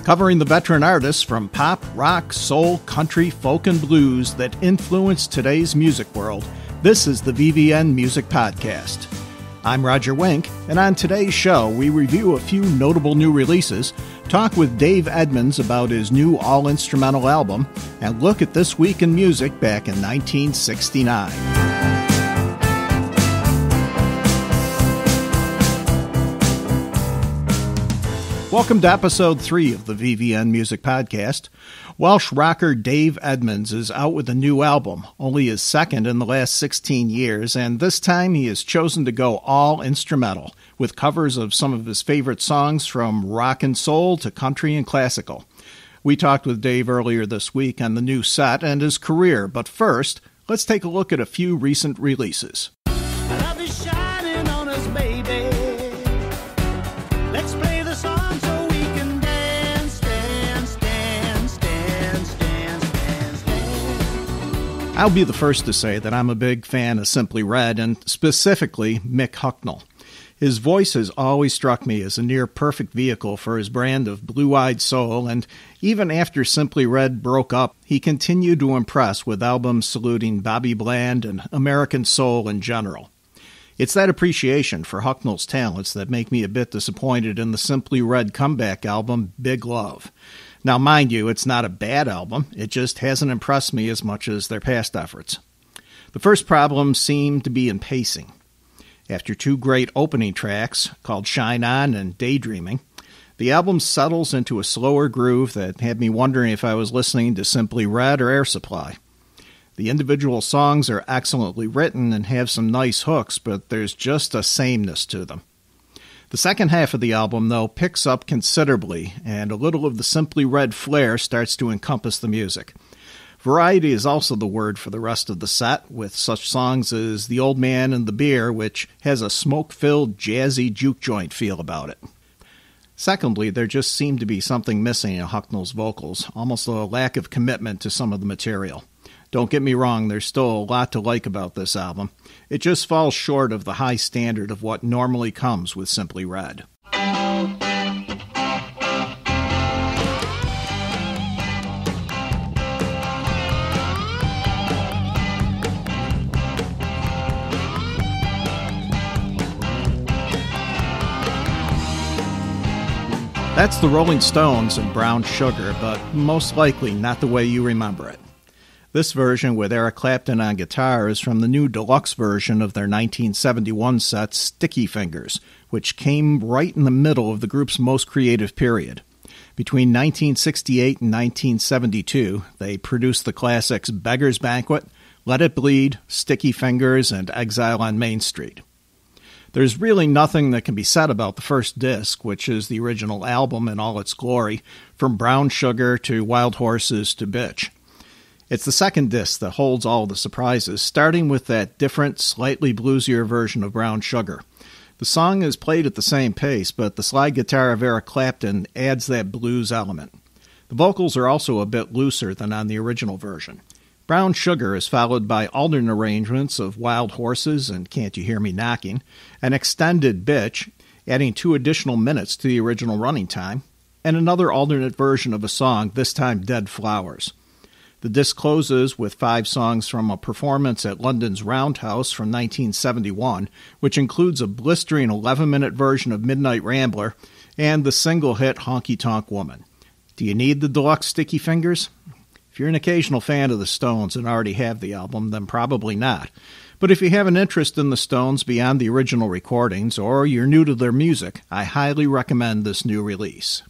Covering the veteran artists from pop, rock, soul, country, folk, and blues that influence today's music world, this is the VVN Music Podcast. I'm Roger Wink, and on today's show, we review a few notable new releases, talk with Dave Edmunds about his new all-instrumental album, and look at This Week in Music back in 1969. Welcome to episode 3 of the VVN Music Podcast. Welsh rocker Dave Edmunds is out with a new album, only his second in the last 16 years, and this time he has chosen to go all instrumental, with covers of some of his favorite songs from rock and soul to country and classical. We talked with Dave earlier this week on the new set and his career, but first, let's take a look at a few recent releases. Love is shining on us, baby. Let's play the song. I'll be the first to say that I'm a big fan of Simply Red, and specifically Mick Hucknall. His voice has always struck me as a near-perfect vehicle for his brand of blue-eyed soul, and even after Simply Red broke up, he continued to impress with albums saluting Bobby Bland and American soul in general. It's that appreciation for Hucknall's talents that make me a bit disappointed in the Simply Red comeback album, Big Love. Now, mind you, it's not a bad album, it just hasn't impressed me as much as their past efforts. The first problem seemed to be in pacing. After two great opening tracks, called Shine On and Daydreaming, the album settles into a slower groove that had me wondering if I was listening to Simply Red or Air Supply. The individual songs are excellently written and have some nice hooks, but there's just a sameness to them. The second half of the album, though, picks up considerably, and a little of the Simply Red flair starts to encompass the music. Variety is also the word for the rest of the set, with such songs as The Old Man and the Beer, which has a smoke-filled, jazzy juke joint feel about it. Secondly, there just seemed to be something missing in Hucknall's vocals, almost a lack of commitment to some of the material. Don't get me wrong, there's still a lot to like about this album. It just falls short of the high standard of what normally comes with Simply Red. That's the Rolling Stones and Brown Sugar, but most likely not the way you remember it. This version with Eric Clapton on guitar is from the new Deluxe version of their 1971 set Sticky Fingers, which came right in the middle of the group's most creative period. Between 1968 and 1972, they produced the classics Beggar's Banquet, Let It Bleed, Sticky Fingers, and Exile on Main Street. There's really nothing that can be said about the first disc, which is the original album in all its glory, from Brown Sugar to Wild Horses to Bitch. It's the second disc that holds all the surprises, starting with that different, slightly bluesier version of Brown Sugar. The song is played at the same pace, but the slide guitar of Eric Clapton adds that blues element. The vocals are also a bit looser than on the original version. Brown Sugar is followed by alternate arrangements of Wild Horses and Can't You Hear Me Knocking, an extended Bitch, adding 2 additional minutes to the original running time, and another alternate version of a song, this time Dead Flowers. The disc closes with 5 songs from a performance at London's Roundhouse from 1971, which includes a blistering 11-minute version of Midnight Rambler and the single hit Honky Tonk Woman. Do you need the Deluxe Sticky Fingers? If you're an occasional fan of the Stones and already have the album, then probably not. But if you have an interest in the Stones beyond the original recordings, or you're new to their music, I highly recommend this new release.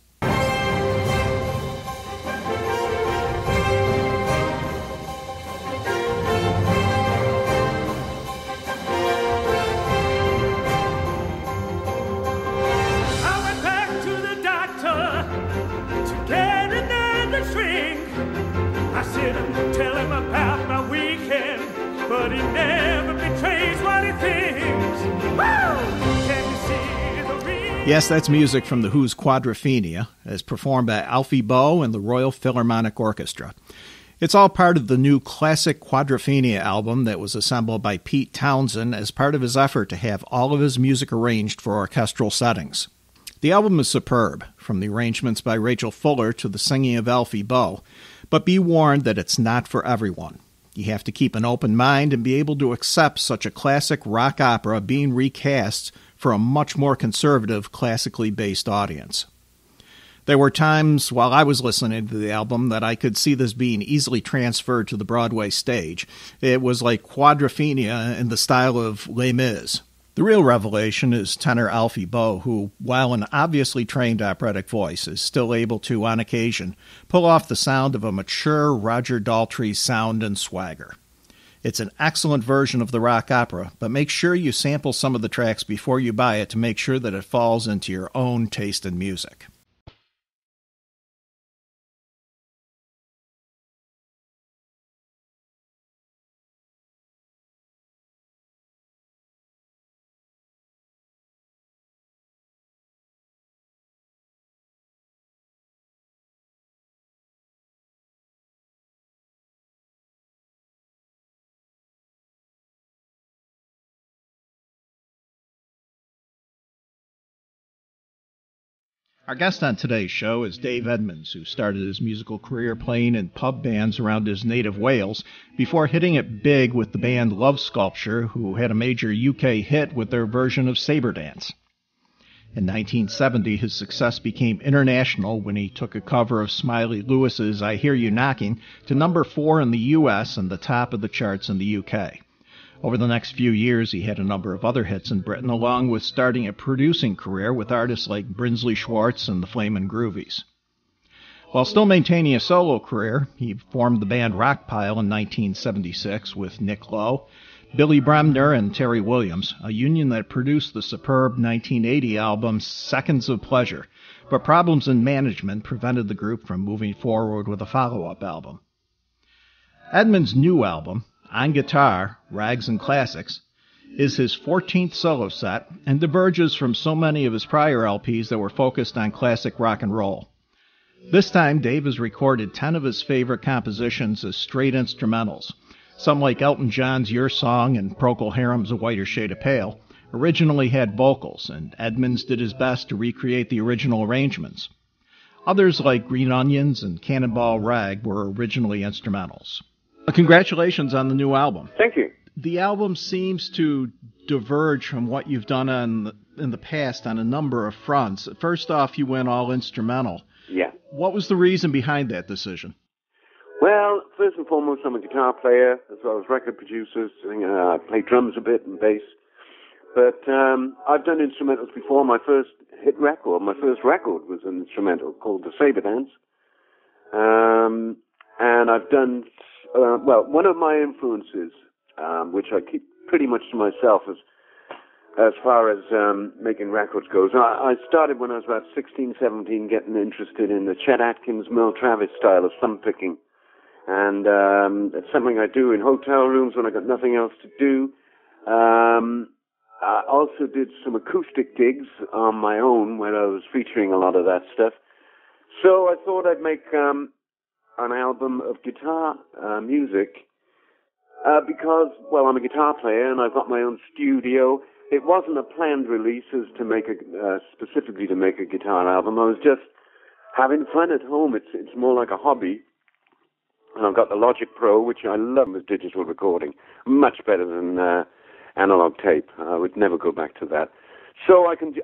Yes, that's music from The Who's Quadrophenia, as performed by Alfie and the Royal Philharmonic Orchestra. It's all part of the new classic Quadrophenia album that was assembled by Townshend as part of his effort to have all of his music arranged for orchestral settings. The album is superb, from the arrangements by Rachel Fuller to the singing of Alfie Boe, but be warned that it's not for everyone. You have to keep an open mind and be able to accept such a classic rock opera being recast for a much more conservative, classically based audience. There were times while I was listening to the album that I could see this being easily transferred to the Broadway stage. It was like Quadrophenia in the style of Les Mis. The real revelation is tenor Alfie Boe, who, while an obviously trained operatic voice, is still able to, on occasion, pull off the sound of a mature Roger Daltrey sound and swagger. It's an excellent version of the rock opera, but make sure you sample some of the tracks before you buy it to make sure that it falls into your own taste in music. Our guest on today's show is Dave Edmunds, who started his musical career playing in pub bands around his native Wales before hitting it big with the band Love Sculpture, who had a major UK hit with their version of Sabre Dance. In 1970, his success became international when he took a cover of Smiley Lewis's I Hear You Knocking to number 4 in the US and the top of the charts in the UK. Over the next few years, he had a number of other hits in Britain, along with starting a producing career with artists like Brinsley Schwartz and the Flamin' Groovies. While still maintaining a solo career, he formed the band Rockpile in 1976 with Nick Lowe, Billy Bremner, and Terry Williams, a union that produced the superb 1980 album Seconds of Pleasure, but problems in management prevented the group from moving forward with a follow-up album. Edmunds' new album, On Guitar, Rags and Classics, is his 14th solo set and diverges from so many of his prior LPs that were focused on classic rock and roll. This time, Dave has recorded 10 of his favorite compositions as straight instrumentals. Some, like Elton John's Your Song and Procol Harum's A Whiter Shade of Pale, originally had vocals, and Edmunds did his best to recreate the original arrangements. Others, like Green Onions and Cannonball Rag, were originally instrumentals. Congratulations on the new album. Thank you. The album seems to diverge from what you've done in the past on a number of fronts. First off, you went all instrumental. Yeah. What was the reason behind that decision? Well, first and foremost, I'm a guitar player as well as record producer. I play drums a bit and bass. But I've done instrumentals before. My first hit record, my first record was an instrumental called The Sabre Dance. And I've done... one of my influences, which I keep pretty much to myself as far as making records goes, I started when I was about 16, 17, getting interested in the Chet Atkins, Merle Travis style of thumb picking. And it's something I do in hotel rooms when I got nothing else to do. I also did some acoustic gigs on my own when I was featuring a lot of that stuff. So I thought I'd make... an album of guitar music because, well, I'm a guitar player and I've got my own studio. It wasn't a planned release as to make specifically to make a guitar album. I was just having fun at home. It's more like a hobby. And I've got the Logic Pro, which I love as digital recording, much better than analog tape. I would never go back to that. So I can,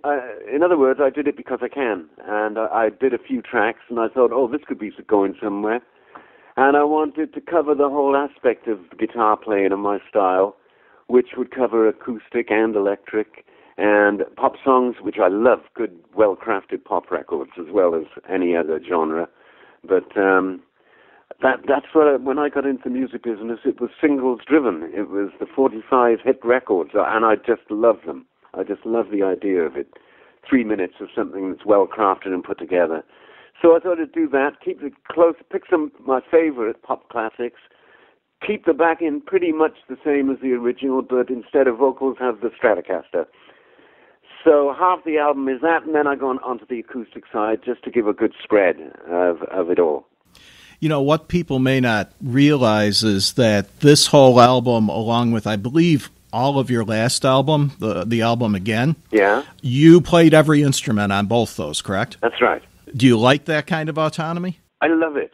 in other words, I did it because I can, and I did a few tracks, and I thought, oh, this could be going somewhere, and I wanted to cover the whole aspect of guitar playing in my style, which would cover acoustic and electric, and pop songs, which I love, good, well-crafted pop records, as well as any other genre, but that's what, when I got into the music business, it was singles-driven. It was the 45 hit records, and I just love them. I just love the idea of it. 3 minutes of something that's well crafted and put together. So I thought I'd do that, keep it close, pick some of my favorite pop classics, keep the backing pretty much the same as the original, but instead of vocals have the Stratocaster. So half the album is that, and then I go onto the acoustic side just to give a good spread of it all. You know, what people may not realize is that this whole album, along with, I believe, all of your last album, the album Again. Yeah, You played every instrument on both those, correct? that's right. Do you like that kind of autonomy? I love it.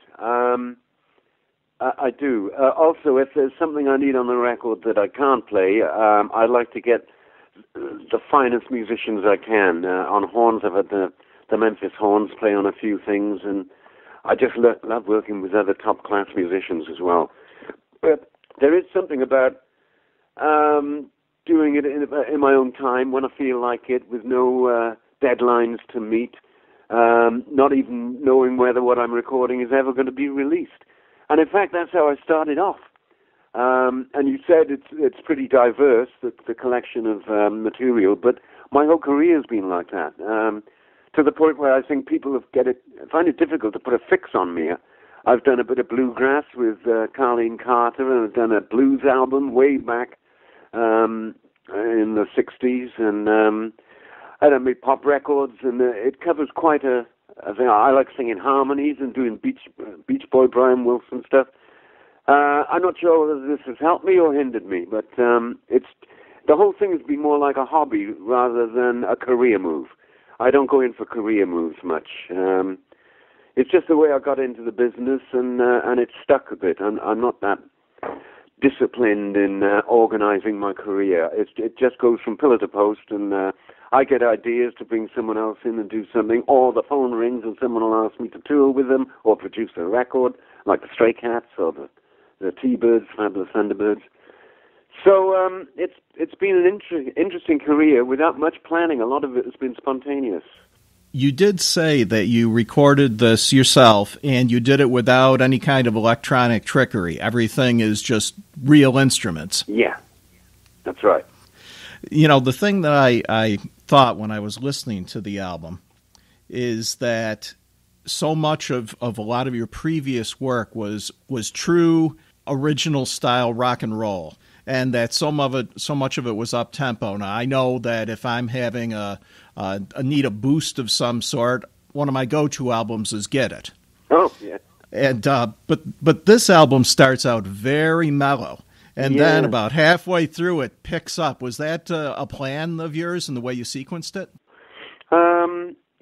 I do. Also, if there's something I need on the record that I can't play, I like to get the finest musicians I can. On horns, I've had the Memphis Horns play on a few things, and I just love working with other top-class musicians as well. But there is something about doing it in my own time when I feel like it, with no deadlines to meet, not even knowing whether what I'm recording is ever going to be released. And in fact, that's how I started off. And you said it's pretty diverse, the collection of material, but my whole career has been like that, to the point where I think people find it difficult to put a fix on me. I've done a bit of bluegrass with Carleen Carter, and I've done a blues album way back in the 60s, and I done made pop records, and it covers quite a thing. I like singing harmonies and doing Beach Boy, Brian Wilson stuff. I'm not sure whether this has helped me or hindered me, but the whole thing has been more like a hobby rather than a career move. I don't go in for career moves much. It's just the way I got into the business, and it stuck a bit. I'm not that disciplined in organizing my career. It just goes from pillar to post, and I get ideas to bring someone else in and do something, or the phone rings and someone will ask me to tour with them or produce a record, like the Stray Cats or the T-Birds, Fabulous Thunderbirds. So it's been an interesting career without much planning. A lot of it has been spontaneous. You did say that you recorded this yourself, and you did it without any kind of electronic trickery. Everything is just real instruments. Yeah, that's right. You know, the thing that I thought when I was listening to the album is that so much of a lot of your previous work was true original style rock and roll, and that so much of it was up tempo. Now, I know that if I'm having need a boost of some sort, one of my go-to albums is Get It. Oh, yeah. And but this album starts out very mellow, and then about halfway through it picks up. Was that a plan of yours in the way you sequenced it?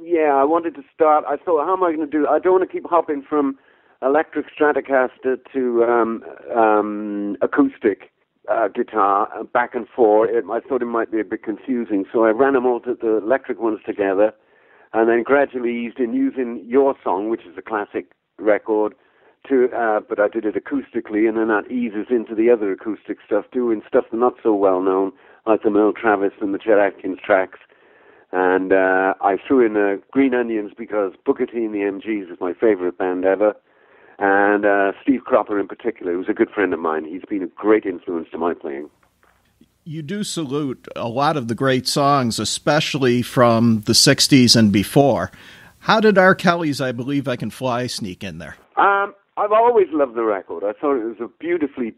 Yeah, I wanted to start. I thought, how am I going to do? I don't want to keep hopping from electric Stratocaster to acoustic guitar back and forth. I thought it might be a bit confusing, so I ran them all to the electric ones together, and then gradually eased in using Your Song, which is a classic record, but I did it acoustically, and then that eases into the other acoustic stuff, doing stuff not so well known, like the Merle Travis and the Chet Atkins tracks. And I threw in Green Onions because Booker T and the MGs is my favorite band ever. And Steve Cropper in particular, who's a good friend of mine. He's been a great influence to my playing. You do salute a lot of the great songs, especially from the 60s and before. How did R. Kelly's I Believe I Can Fly sneak in there? I've always loved the record. I thought it was a beautifully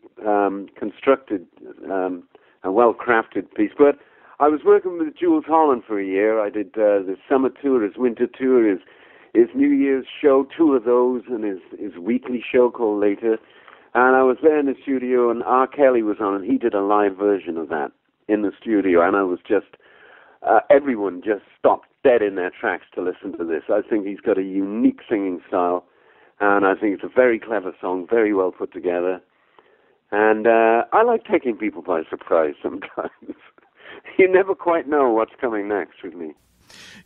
constructed and well-crafted piece. But I was working with Jules Holland for a year. I did the summer tour, his winter tour, his New Year's show, two of those, and his weekly show called Later. And I was there in the studio, and R. Kelly was on, and he did a live version of that in the studio. And I was just, everyone just stopped dead in their tracks to listen to this. I think he's got a unique singing style, and I think it's a very clever song, very well put together. And I like taking people by surprise sometimes. You never quite know what's coming next with me.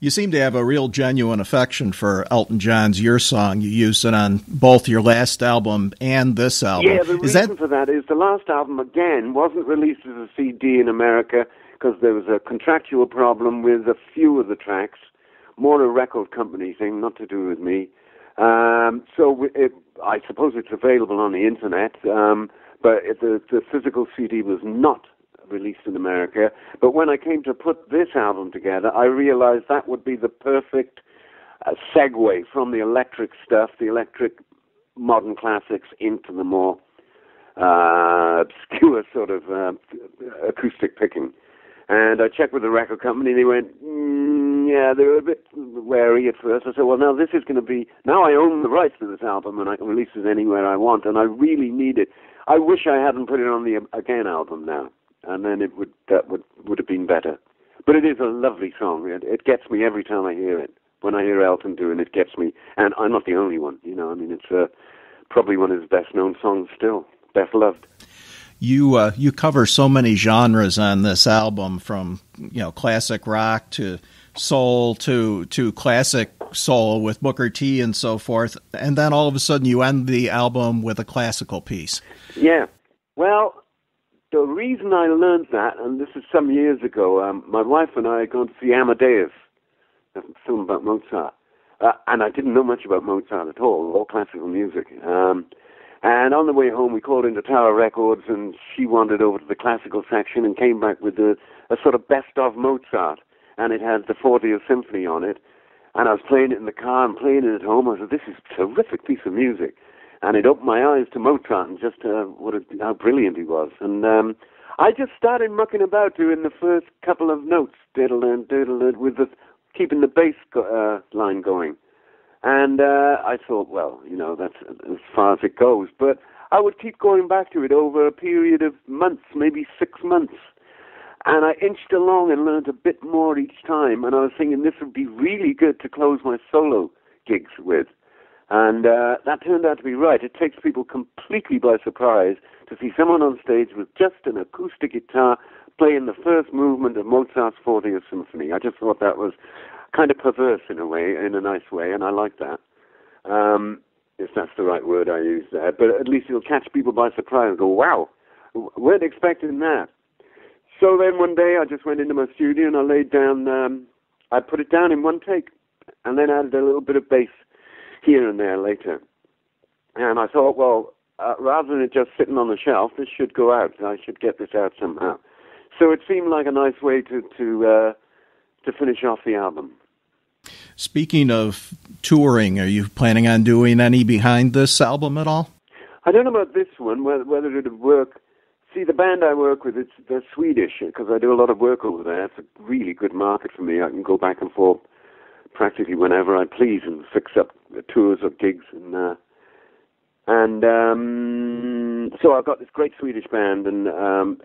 You seem to have a real genuine affection for Elton John's Your Song. You used it on both your last album and this album. Yeah, the reason for that is the last album, again, wasn't released as a CD in America because there was a contractual problem with a few of the tracks, more a record company thing, not to do with me. I suppose it's available on the internet, but the physical CD was not released in America. But when I came to put this album together, I realized that would be the perfect segue from the electric stuff, the electric modern classics, into the more obscure sort of acoustic picking. And I checked with the record company, and they went, yeah, they were a bit wary at first. I said, well, now this is going to be, now I own the rights to this album, and I can release it anywhere I want, and I really need it. I wish I hadn't put it on the Again album now. and then that would have been better. But it is a lovely song. It gets me every time I hear it. When I hear Elton doing it, gets me. And I'm not the only one, you know. I mean, it's probably one of his best-known songs still, best loved. You cover so many genres on this album, from classic rock to soul to classic soul with Booker T and so forth, and then all of a sudden you end the album with a classical piece. Yeah. Well, the reason I learned that, and this is some years ago, my wife and I had gone to see Amadeus, a film about Mozart, and I didn't know much about Mozart at all classical music. And on the way home, we called into Tower Records, and she wandered over to the classical section and came back with a sort of best of Mozart, and it had the 40th Symphony on it. And I was playing it in the car and playing it at home. I said, this is a terrific piece of music. And it opened my eyes to Mozart and just how brilliant he was. And I just started mucking about doing the first couple of notes, diddle-dun, diddle-dun, with keeping the bass line going. And I thought, well, that's as far as it goes. But I would keep going back to it over a period of months, maybe 6 months. And I inched along and learned a bit more each time. And I was thinking this would be really good to close my solo gigs with. And that turned out to be right. It takes people completely by surprise to see someone on stage with just an acoustic guitar playing the first movement of Mozart's 40th Symphony. I just thought that was kind of perverse in a way, in a nice way, and I like that. If that's the right word I use there. But at least it'll catch people by surprise and go, wow, weren't expecting that. So then one day I just went into my studio and I laid down, I put it down in one take and then added a little bit of bass here and there later. And I thought, well, rather than it just sitting on the shelf, this should go out. I should get this out somehow. So it seemed like a nice way to finish off the album. Speaking of touring, are you planning on doing any behind this album at all? I don't know about this one, whether it would work. See, the band I work with, they're Swedish, because I do a lot of work over there. It's a really good market for me. I can go back and forth practically whenever I please and fix up tours or gigs. And so I've got this great Swedish band, and I'm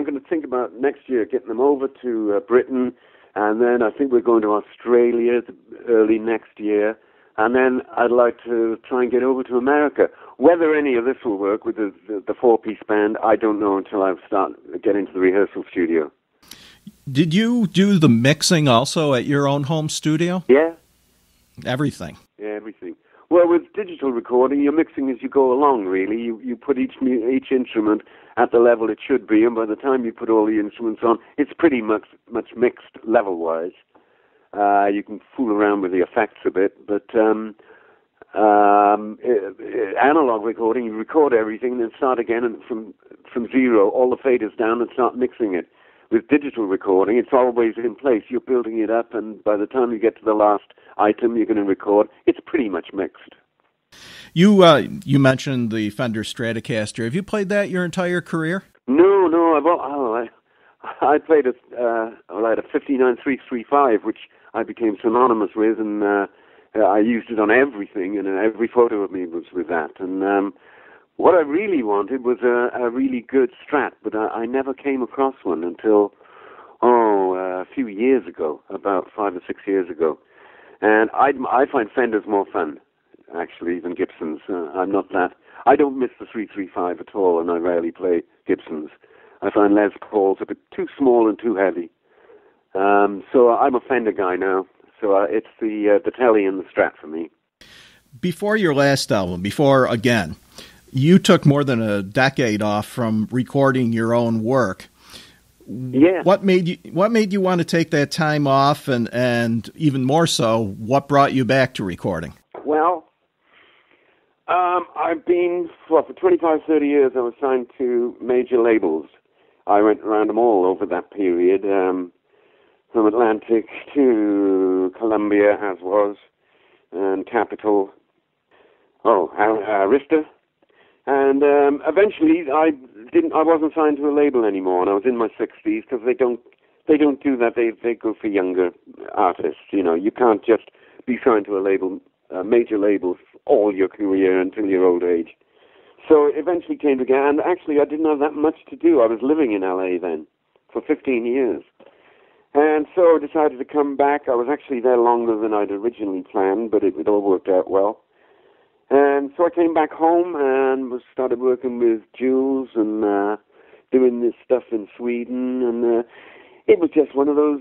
going to think about next year getting them over to Britain, and then I think we're going to Australia early next year, and then I'd like to try and get over to America. Whether any of this will work with the four-piece band, I don't know until I start getting to the rehearsal studio. Did you do the mixing also at your own home studio? Yeah. Everything? Yeah, everything. Well, with digital recording, you're mixing as you go along, really. You put each instrument at the level it should be, and by the time you put all the instruments on, it's pretty much mixed level-wise. You can fool around with the effects a bit, but analog recording, you record everything and then start again and from zero, all the faders down, and start mixing it. With digital recording, it's always in place. You're building it up, and by the time you get to the last item you're going to record, it's pretty much mixed. You mentioned the Fender Stratocaster. Have you played that your entire career? No. I played I had a 59335, which I became synonymous with, and I used it on everything, and every photo of me was with that. And what I really wanted was a really good Strat, but I never came across one until, a few years ago, about 5 or 6 years ago. And I find Fenders more fun, actually, than Gibsons. I don't miss the 335 at all, and I rarely play Gibsons. I find Les Pauls a bit too small and too heavy. So I'm a Fender guy now. So it's the Telly and the Strat for me. Before your last album, Again, you took more than a decade off from recording your own work. Yeah. What made you want to take that time off, and even more so, what brought you back to recording? Well, I've been, for 25, 30 years, I was signed to major labels. I went around them all over that period, from Atlantic to Columbia, as was, and Capitol, Arista. And eventually, I wasn't signed to a label anymore, and I was in my 60s, because they don't do that. They go for younger artists. You can't just be signed to a label, major label, all your career until your old age. So it eventually came together, and actually I didn't have that much to do. I was living in LA then for 15 years. And so I decided to come back. I was actually there longer than I'd originally planned, but it all worked out well. And so I came back home and started working with Jules and doing this stuff in Sweden. And it was just one of those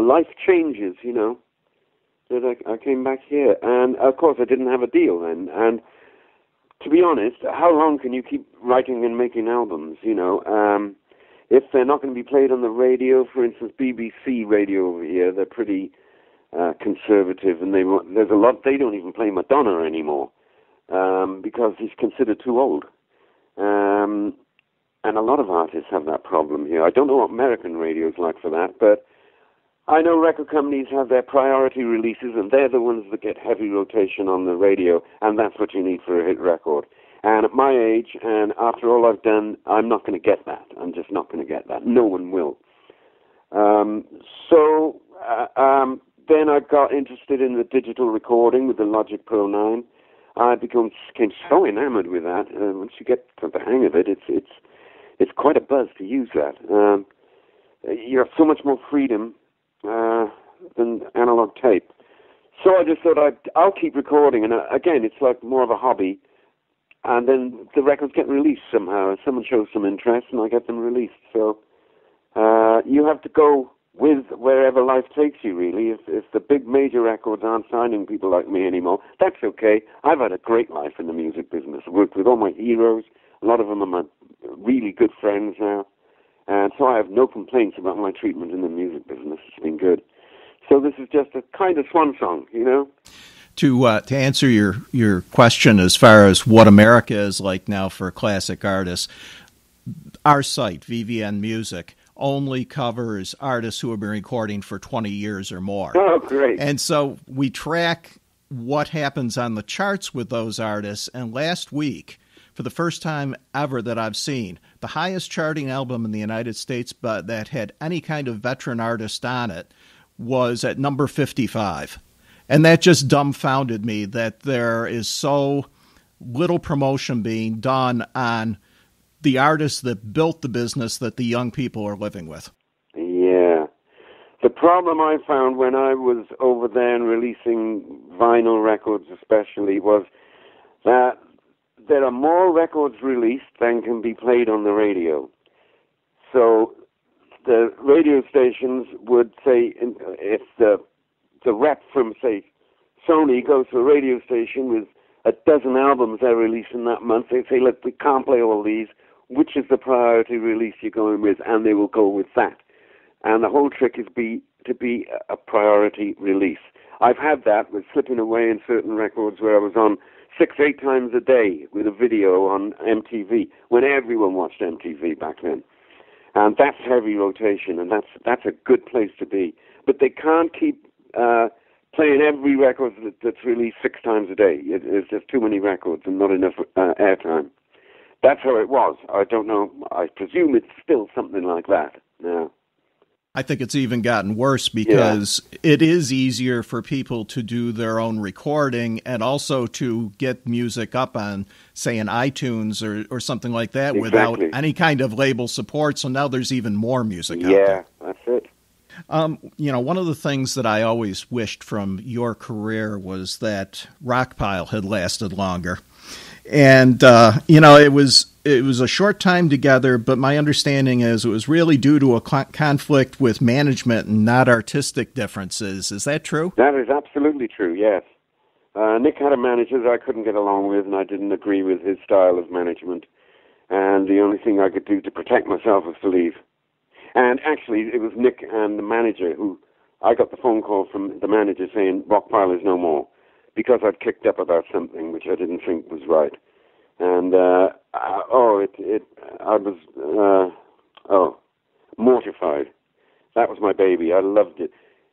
life changes, you know, that I came back here. And, of course, I didn't have a deal then. And to be honest, how long can you keep writing and making albums, you know? If they're not going to be played on the radio, for instance, BBC radio over here, they're pretty conservative, and there's a lot. They don't even play Madonna anymore because he's considered too old. And a lot of artists have that problem here. I don't know what American radio is like for that, but I know record companies have their priority releases, and they're the ones that get heavy rotation on the radio, and that's what you need for a hit record. And at my age, and after all I've done, I'm not going to get that. I'm just not going to get that. No one will. Then I got interested in the digital recording with the Logic Pro 9. I became so enamored with that. Once you get to the hang of it, it's quite a buzz to use that. You have so much more freedom than analog tape. So I just thought I'll keep recording. And again, it's like more of a hobby. And then the records get released somehow. Someone shows some interest, and I get them released. So you have to go with wherever life takes you, really. If the big major records aren't signing people like me anymore, that's okay. I've had a great life in the music business. I've worked with all my heroes. A lot of them are my really good friends now. And so I have no complaints about my treatment in the music business. It's been good. So this is just a kind of swan song, you know? To answer your question as far as what America is like now for classic artists, our site, VVN Music, only covers artists who have been recording for 20 years or more. Oh, great. And so we track what happens on the charts with those artists. And last week, for the first time ever that I've seen, the highest charting album in the United States but that had any kind of veteran artist on it was at number 55. And that just dumbfounded me that there is so little promotion being done on the artists that built the business that the young people are living with. Yeah. The problem I found when I was over there and releasing vinyl records especially was that there are more records released than can be played on the radio. So the radio stations would say, if the rep from, say, Sony goes to a radio station with a dozen albums they're releasing that month, they say, look, we can't play all these. Which is the priority release you're going with? And they will go with that. And the whole trick is to be a priority release. I've had that with slipping away in certain records where I was on 6-8 times a day with a video on MTV, when everyone watched MTV back then. And that's heavy rotation, and that's a good place to be. But they can't keep playing every record that's released 6 times a day. There's just too many records and not enough airtime. That's how it was. I don't know. I presume it's still something like that now. I think it's even gotten worse because it is easier for people to do their own recording and also to get music up on, say, an iTunes or something like that without any kind of label support. So now there's even more music out there. Yeah, that's it. One of the things that I always wished from your career was that Rockpile had lasted longer. And, it was a short time together, but my understanding is it was really due to a conflict with management and not artistic differences. Is that true? That is absolutely true, yes. Nick had a manager that I couldn't get along with, and I didn't agree with his style of management. And the only thing I could do to protect myself was to leave. And actually, it was Nick and the manager who, I got the phone call from the manager saying, Rockpile is no more, because I'd kicked up about something which I didn't think was right. And, I was mortified. That was my baby. I loved it.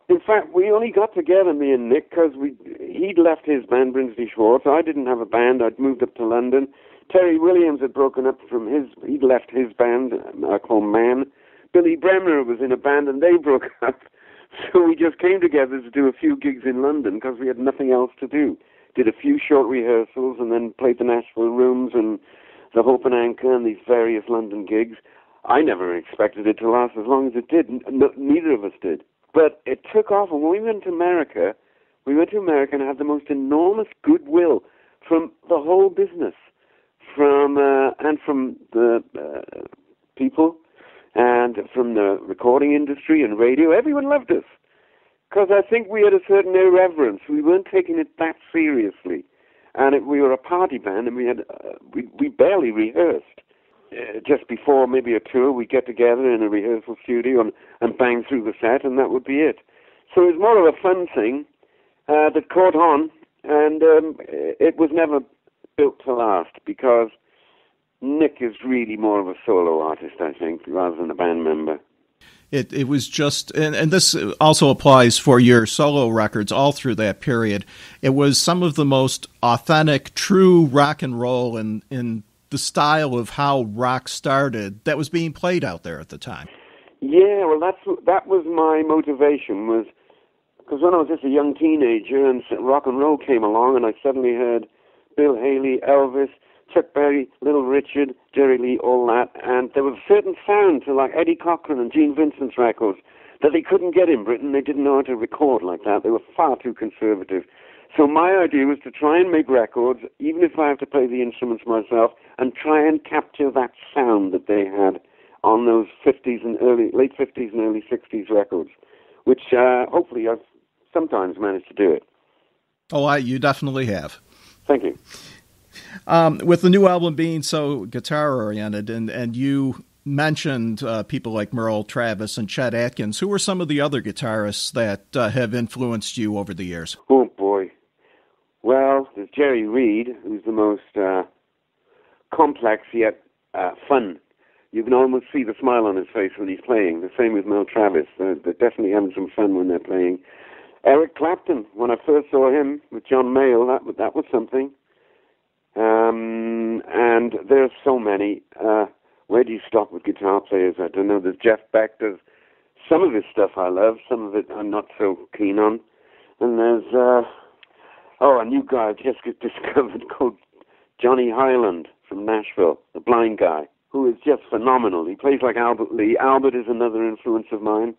In fact, we only got together, me and Nick, because he'd left his band, Brinsley Schwartz. I didn't have a band. I'd moved up to London. Terry Williams had broken up he'd left his band, called Man. Billy Bremner was in a band, and they broke up. So we just came together to do a few gigs in London because we had nothing else to do. did a few short rehearsals, and then played the Nashville Rooms and the Hope and Anchor and these various London gigs. I never expected it to last as long as it did. Neither of us did. But it took off, and when we went to America and had the most enormous goodwill from the whole business, from the people, and from the recording industry and radio. Everyone loved us, because I think we had a certain irreverence. We weren't taking it that seriously, and we were a party band, and we barely rehearsed. Just before maybe a tour, we'd get together in a rehearsal studio and bang through the set, and that would be it. So it was more of a fun thing that caught on, and it was never built to last, because Nick is really more of a solo artist, I think, rather than a band member. It was just, and this also applies for your solo records all through that period. It was some of the most authentic, true rock and roll in the style of how rock started that was being played out there at the time. Yeah, well, that was my motivation, was because when I was just a young teenager and rock and roll came along, and I suddenly heard Bill Haley, Elvis, Chuck Berry, Little Richard, Jerry Lee, all that, and there was a certain sound to like Eddie Cochran and Gene Vincent's records that they couldn't get in Britain. They didn't know how to record like that. They were far too conservative. So my idea was to try and make records, even if I have to play the instruments myself, and try and capture that sound that they had on those late 50s and early 60s records, which hopefully I've sometimes managed to do it. Oh, you definitely have. Thank you. With the new album being so guitar-oriented, and you mentioned people like Merle Travis and Chet Atkins, who were some of the other guitarists that have influenced you over the years? Oh, boy. Well, there's Jerry Reed, who's the most complex yet fun. You can almost see the smile on his face when he's playing. The same with Merle Travis. They're definitely having some fun when they're playing. Eric Clapton, when I first saw him with John Mayall, that was something. And there's so many. Where do you stop with guitar players? I don't know. There's Jeff Beck. There's some of his stuff I love. Some of it I'm not so keen on. And there's a new guy I just discovered called Johnny Hyland from Nashville, the blind guy, who is just phenomenal. He plays like Albert Lee. Albert is another influence of mine.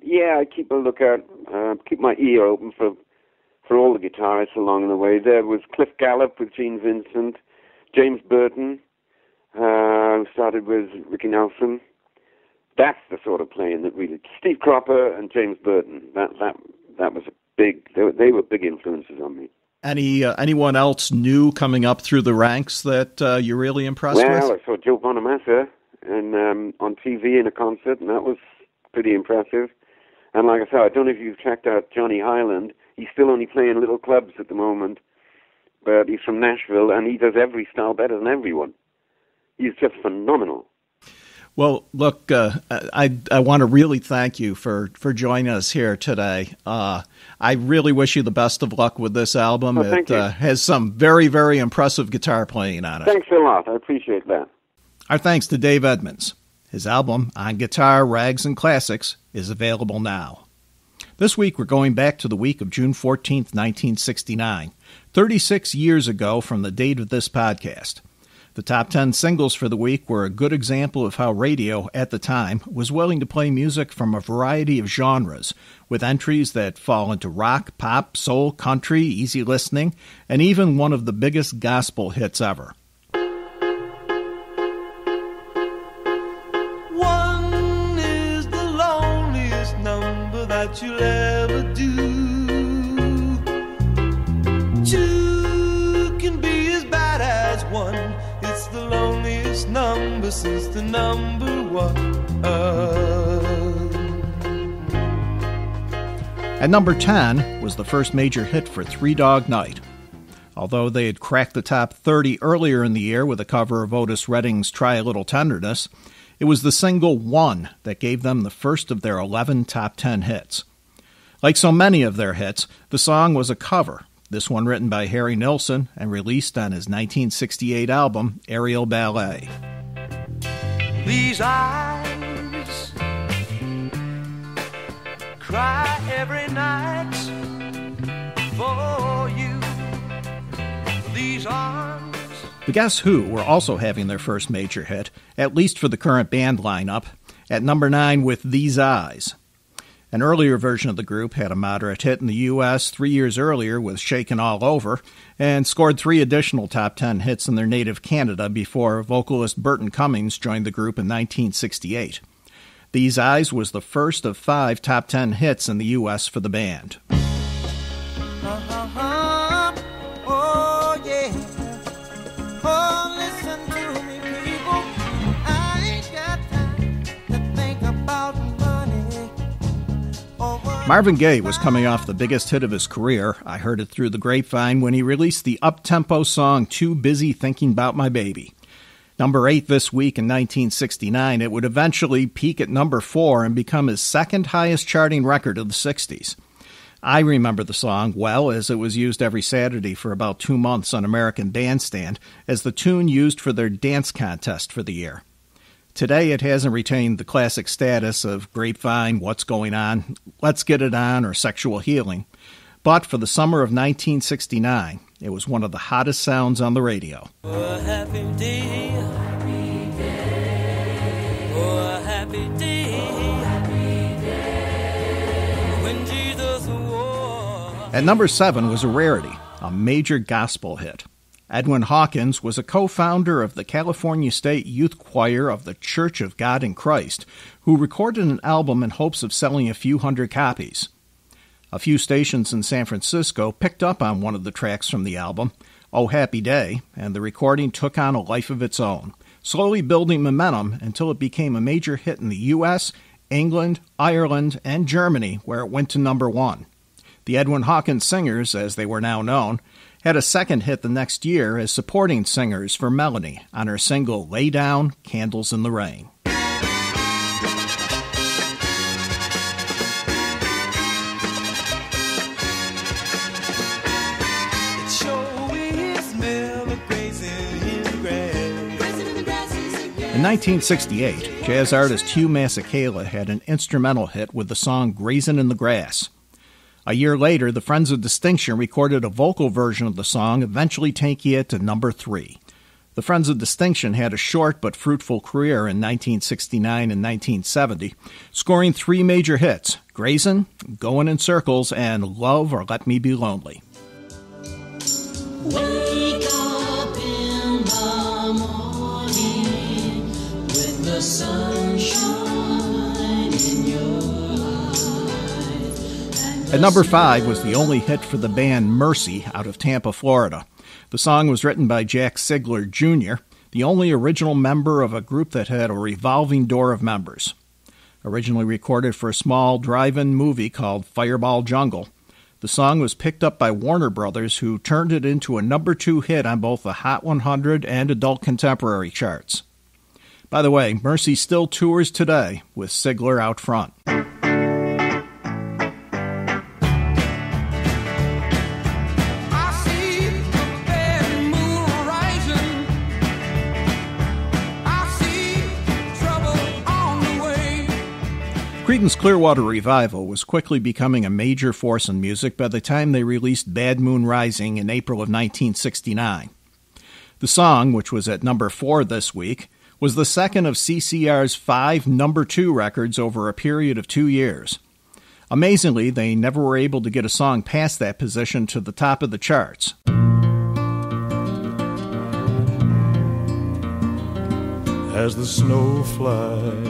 Yeah, I keep a lookout, keep my ear open for all the guitarists along the way. There was Cliff Gallup with Gene Vincent, James Burton, who started with Ricky Nelson. That's the sort of playing that really... Steve Cropper and James Burton, that was a big... They were big influences on me. Anyone else new coming up through the ranks that you're really impressed with? Well, I saw Joe Bonamassa on TV in a concert, and that was pretty impressive. And like I said, I don't know if you've checked out Johnny Hyland. He's still only playing little clubs at the moment, but he's from Nashville, and he does every style better than everyone. He's just phenomenal. Well, look, I want to really thank you for joining us here today. I really wish you the best of luck with this album. It has some very, very impressive guitar playing on it. Thanks a lot. I appreciate that. Our thanks to Dave Edmunds. His album, On Guitar, Rags, and Classics, is available now. This week, we're going back to the week of June 14th, 1969, 36 years ago from the date of this podcast. The top 10 singles for the week were a good example of how radio, at the time, was willing to play music from a variety of genres, with entries that fall into rock, pop, soul, country, easy listening, and even one of the biggest gospel hits ever. One is the loneliest number that you'll ever do. Two can be as bad as one. It's the loneliest number since the number one. At number 10 was the first major hit for Three Dog Night. Although they had cracked the top 30 earlier in the year with a cover of Otis Redding's Try a Little Tenderness, it was the single One that gave them the first of their 11 top 10 hits. Like so many of their hits, the song was a cover, this one written by Harry Nilsson and released on his 1968 album, Aerial Ballet. These eyes cry every night for you. arms. The Guess Who were also having their first major hit, at least for the current band lineup, at number 9 with These Eyes. An earlier version of the group had a moderate hit in the U.S. 3 years earlier with Shakin' All Over, and scored 3 additional top 10 hits in their native Canada before vocalist Burton Cummings joined the group in 1968. These Eyes was the first of 5 top 10 hits in the U.S. for the band. Oh, yeah. Oh, listen to me, people. I ain't got time to think about money. Marvin Gaye was coming off the biggest hit of his career. I heard it through the grapevine when he released the up-tempo song Too Busy Thinking About My Baby. Number 8 this week in 1969, it would eventually peak at number 4 and become his second highest charting record of the 60s. I remember the song well, as it was used every Saturday for about 2 months on American Bandstand as the tune used for their dance contest for the year. Today it hasn't retained the classic status of Grapevine, What's Going On, Let's Get It On, or Sexual Healing, but for the summer of 1969, it was one of the hottest sounds on the radio. A happy day. Oh, a happy day. When Jesus walked. At number 7 was a rarity, a major gospel hit. Edwin Hawkins was a co-founder of the California State Youth Choir of the Church of God in Christ, who recorded an album in hopes of selling a few hundred copies. A few stations in San Francisco picked up on one of the tracks from the album, Oh Happy Day, and the recording took on a life of its own, slowly building momentum until it became a major hit in the U.S., England, Ireland, and Germany, where it went to number 1. The Edwin Hawkins Singers, as they were now known, had a second hit the next year as supporting singers for Melanie on her single Lay Down, Candles in the Rain. In 1968, jazz artist Hugh Masekela had an instrumental hit with the song Grazin' in the Grass. A year later, the Friends of Distinction recorded a vocal version of the song, eventually taking it to number 3. The Friends of Distinction had a short but fruitful career in 1969 and 1970, scoring 3 major hits, Grazin', Goin' in Circles, and Love or Let Me Be Lonely. Wake up in the morning with the sunshine in your eyes. At number 5 was the only hit for the band Mercy out of Tampa, Florida. The song was written by Jack Sigler Jr., the only original member of a group that had a revolving door of members. Originally recorded for a small drive-in movie called Fireball Jungle, the song was picked up by Warner Brothers, who turned it into a number 2 hit on both the Hot 100 and Adult Contemporary charts. By the way, Mercy still tours today with Sigler out front. Creedence Clearwater Revival was quickly becoming a major force in music by the time they released Bad Moon Rising in April of 1969. The song, which was at number 4 this week, was the second of CCR's 5 number 2 records over a period of 2 years. Amazingly, they never were able to get a song past that position to the top of the charts. As the snow flies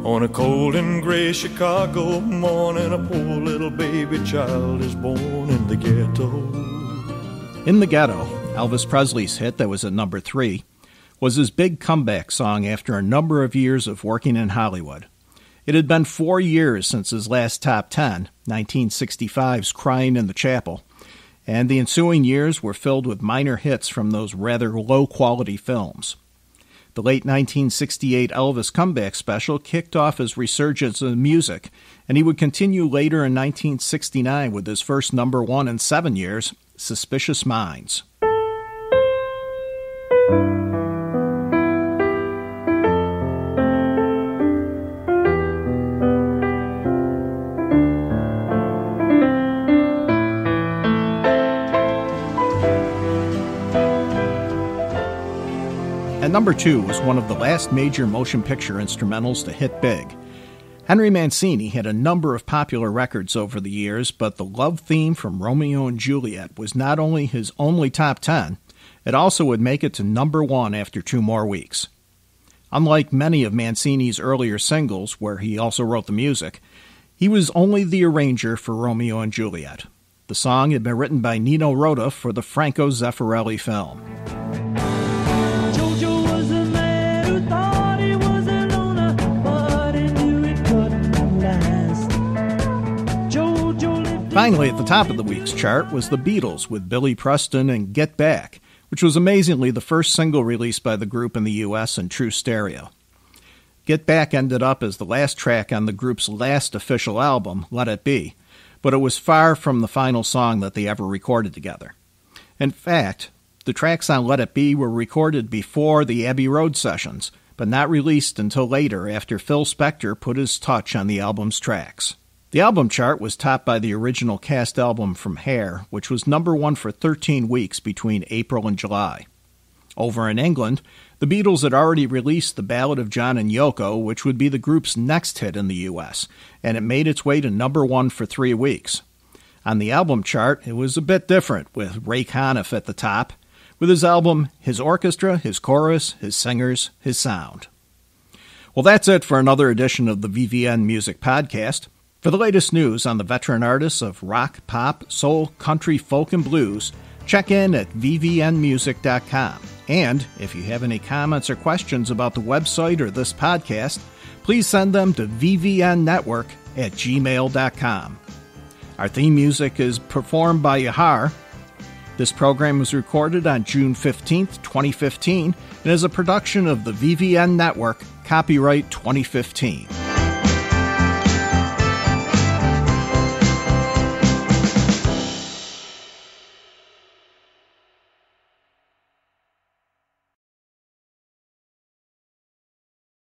on a cold and gray Chicago morning, a poor little baby child is born in the ghetto. In the Ghetto, Elvis Presley's hit that was at number 3, was his big comeback song after a number of years of working in Hollywood. It had been 4 years since his last top 10, 1965's Crying in the Chapel, and the ensuing years were filled with minor hits from those rather low-quality films. The late 1968 Elvis comeback special kicked off his resurgence in music, and he would continue later in 1969 with his first number 1 in 7 years, Suspicious Minds. and number 2 was one of the last major motion picture instrumentals to hit big. Henry Mancini had a number of popular records over the years, but the love theme from Romeo and Juliet was not only his only top 10, it also would make it to number 1 after 2 more weeks. Unlike many of Mancini's earlier singles, where he also wrote the music, he was only the arranger for Romeo and Juliet. The song had been written by Nino Rota for the Franco Zeffirelli film. Finally, at the top of the week's chart was the Beatles with Billy Preston and Get Back, which was amazingly the first single released by the group in the U.S. in true stereo. Get Back ended up as the last track on the group's last official album, Let It Be, but it was far from the final song that they ever recorded together. In fact, the tracks on Let It Be were recorded before the Abbey Road sessions, but not released until later after Phil Spector put his touch on the album's tracks. The album chart was topped by the original cast album from Hair, which was number 1 for 13 weeks between April and July. Over in England, the Beatles had already released The Ballad of John and Yoko, which would be the group's next hit in the U.S., and it made its way to number 1 for 3 weeks. On the album chart, it was a bit different, with Ray Conniff at the top, with his album, his orchestra, his chorus, his singers, his sound. Well, that's it for another edition of the VVN Music Podcast. For the latest news on the veteran artists of rock, pop, soul, country, folk, and blues, check in at vvnmusic.com. And if you have any comments or questions about the website or this podcast, please send them to vvnnetwork@gmail.com. Our theme music is performed by Yahar. This program was recorded on June 15th, 2015, and is a production of the VVN Network, copyright 2015.